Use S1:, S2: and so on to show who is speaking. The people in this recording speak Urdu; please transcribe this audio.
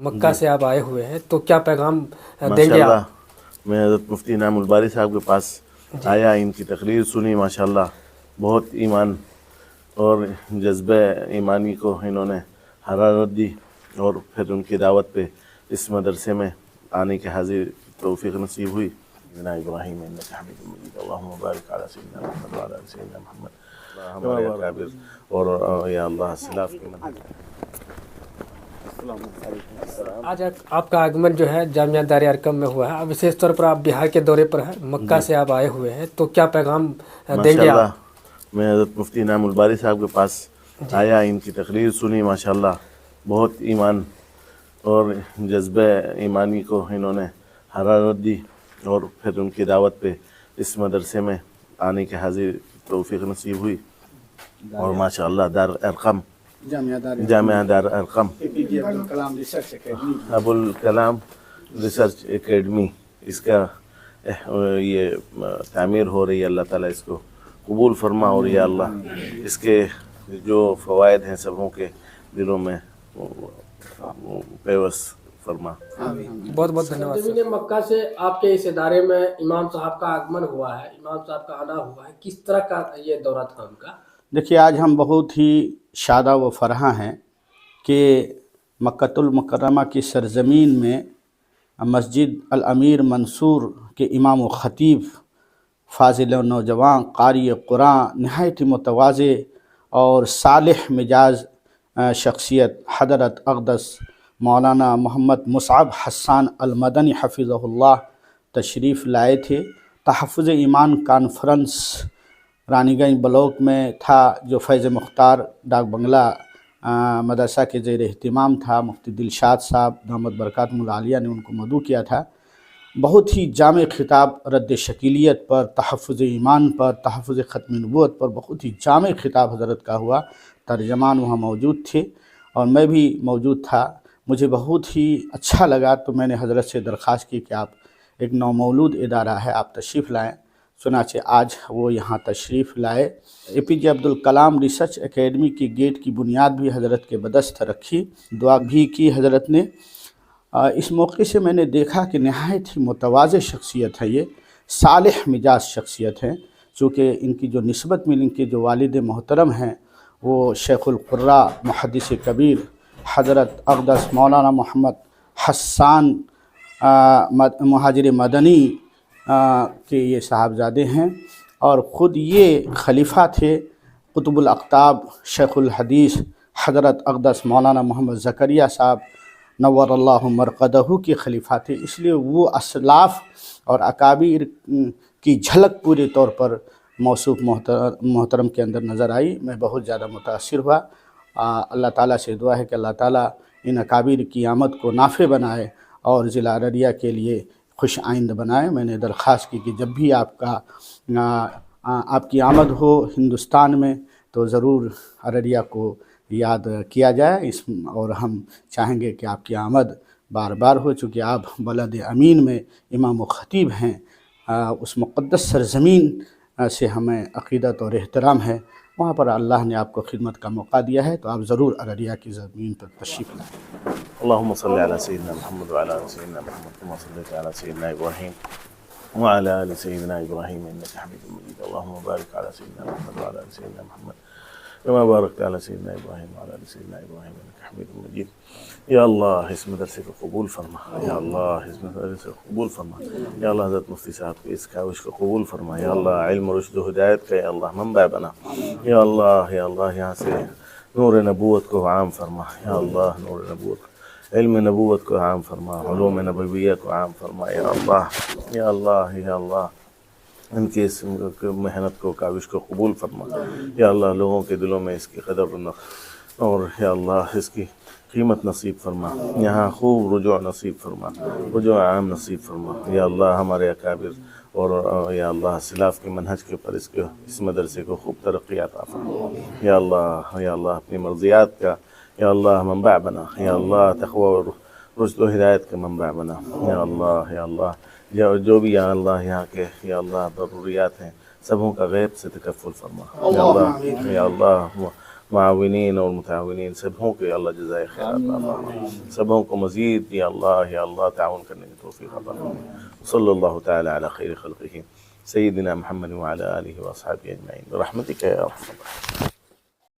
S1: مکہ سے آپ آئے ہوئے ہیں تو کیا پیغام دیں گے
S2: ماشاءاللہ
S1: آپ؟
S2: میں حضرت مفتی انعام الباری صاحب کے پاس آیا، ان کی تقریر سنی، ماشاءاللہ بہت ایمان اور جذبہ ایمانی کو انہوں نے حرارت دی، اور پھر ان کی دعوت پہ اس مدرسے میں آنے کے حاضر توفیق نصیب ہوئی۔ سیدنا ابراہیم انک حمید مجید، اللہم بارک علی سیدنا محمد وعلی آل سیدنا محمد، ہمارے اکابر اور یا اللہ سلاف کے منہج۔
S1: آج آپ کا آگمن جو ہے جامعہ دار ارقم میں ہوا ہے، اب وشیش طور پر آپ بہار کے دورے پر ہیں، مکہ سے آپ آئے ہوئے ہیں تو کیا پیغام دیں گے
S2: ماشاءاللہ
S1: آپ؟
S2: میں حضرت مفتی انعام الباری صاحب کے پاس آیا، ان کی تقریر سنی، ماشاءاللہ بہت ایمان اور جذبہ ایمانی کو انہوں نے حرارت دی، اور پھر ان کی دعوت پہ اس مدرسے میں آنے کے حاضر توفیق نصیب ہوئی، اور ماشاءاللہ دار ارقم، جامعہ دار ارقم، ابوالکلام ریسرچ اکیڈمی، اس کا یہ تعمیر ہو رہی ہے، اللہ تعالیٰ اس کو قبول فرما، اور یا اللہ اس کے جو فوائد ہیں سبوں کے دلوں میں پیوست فرما۔
S1: بہت بہت دھنیہ واد۔
S3: زمین مکہ سے آپ کے اس ادارے میں امام صاحب کا آگمن ہوا ہے، امام صاحب کا آنا ہوا ہے، کس طرح کا یہ دورہ تھا ان کا؟
S4: دیکھیے، آج ہم بہت ہی شادہ و فرحاں ہیں کہ مکۃ المکرمہ کی سرزمین میں مسجد الامیر منصور کے امام و خطیب، فاضل و نوجوان قاری قرآن، نہایت متواضع اور صالح مزاج شخصیت حضرت اقدس مولانا محمد مصعب حسان المدنی حفظہ اللہ تشریف لائے تھے۔ تحفظ ایمان کانفرنس رانی گنج بلاک میں تھا، جو فیض مختار ڈاک بنگلہ مدرسہ کے زیر اہتمام تھا۔ مفتی دلشاد صاحب دامت برکاتہم العالیہ نے ان کو مدعو کیا تھا۔ بہت ہی جامع خطاب رد شکیلیت پر، تحفظ ایمان پر، تحفظ ختم نبوت پر بہت ہی جامع خطاب حضرت کا ہوا۔ ترجمان وہاں موجود تھے اور میں بھی موجود تھا۔ مجھے بہت ہی اچھا لگا، تو میں نے حضرت سے درخواست کی کہ آپ ایک نومولود ادارہ ہے، آپ تشریف لائیں۔ چنانچہ آج وہ یہاں تشریف لائے۔ اے پی جے عبدالکلام ریسرچ اکیڈمی کی گیٹ کی بنیاد بھی حضرت کے بدست رکھی، دعا بھی کی حضرت نے۔ اس موقع سے میں نے دیکھا کہ نہایت ہی متواضع شخصیت ہے، یہ صالح مزاج شخصیت ہے، چونکہ ان کی جو نسبت ملی، ان کے جو والد محترم ہیں وہ شیخ القراء محدث کبیر حضرت اقدس مولانا محمد حسان مہاجر مدنی کے یہ صاحبزادے ہیں، اور خود یہ خلیفہ تھے قطب الاقطاب شیخ الحدیث حضرت اقدس مولانا محمد زکریا صاحب نور اللہ مرقدہ کے خلیفہ تھے۔ اس لیے وہ اسلاف اور اکابر کی جھلک پورے طور پر موصوف محترم کے اندر نظر آئی۔ میں بہت زیادہ متاثر ہوا۔ اللہ تعالیٰ سے دعا ہے کہ اللہ تعالیٰ ان اکابر کی آمد کو نافع بنائے اور ضلع ارریہ کے لیے خوش آئند بنائے۔ میں نے درخواست کی کہ جب بھی آپ کی آمد ہو ہندوستان میں تو ضرور ارریہ کو یاد کیا جائے، اور ہم چاہیں گے کہ آپ کی آمد بار بار ہو، چونکہ آپ بلد امین میں امام و خطیب ہیں۔ اس مقدس سرزمین سے ہمیں عقیدت اور احترام ہے، وہاں پر اللہ نے آپ کو خدمت کا موقع دیا ہے، تو آپ ضرور ارریہ کی زمین پر تشریف لائیں۔
S2: اللہم صلی علی سیدنا محمد وعلی آل سیدنا محمد کما صلیت علی سیدنا ابراہیم وعلی آل سیدنا ابراہیم انک حمید مجید، اللہم بارک علی سیدنا محمد وعلی آل سیدنا محمد کما بارکت علی سیدنا ابراہیم وعلی آل سیدنا ابراہیم انک حمید مجید۔ یا اللہ اس مدرسے کو قبول فرما، یا اللہ اس مدرسے کو قبول فرما، یا اللہ حضرت مفتی صاحب کی اس کاوش کو قبول فرما، یا اللہ علم رشد و ہدایت کا یا اللہ منبع بنا، یا اللہ یہاں سے نور نبوت کو عام فرما، یا اللہ نور نبوت، علم نبوت کو عام فرما، علوم نبویہ کو عام فرما، یا اللہ یا اللہ یا اللہ ان کی اس محنت کو کاوش کو قبول فرما، یا اللہ لوگوں کے دلوں میں اس کی قدر اور یا اللہ اس کی قیمت نصیب فرما، یہاں خوب رجوع نصیب فرما، رجوع عام نصیب فرما، یا اللہ ہمارے اکابر اور یا اللہ سلاف کے منہج کے اوپر اس مدرسے کو خوب ترقی عطا فرما، یا اللہ اپنی مرضیات کا یا اللہ منبع بنا، یا اللہ تقوی اور رشد و ہدایت کا منبع بنا، یا اللہ جو بھی یا اللہ یہاں کے یا اللہ ضروریات ہیں سبوں کا غیب سے تکفل فرما، یا اللہ معاونین اور متعاونین سبوں کے اللہ جزائے خیر عطا فرما، سبوں کو مزید یا اللہ تعاون کرنے کی توفیق عطا فرما۔ صلی اللہ تعالی علی خیر خلقہ سیدنا محمد وعلی آلہ واصحابہ اجمعین برحمتک یا ارحم الراحمین۔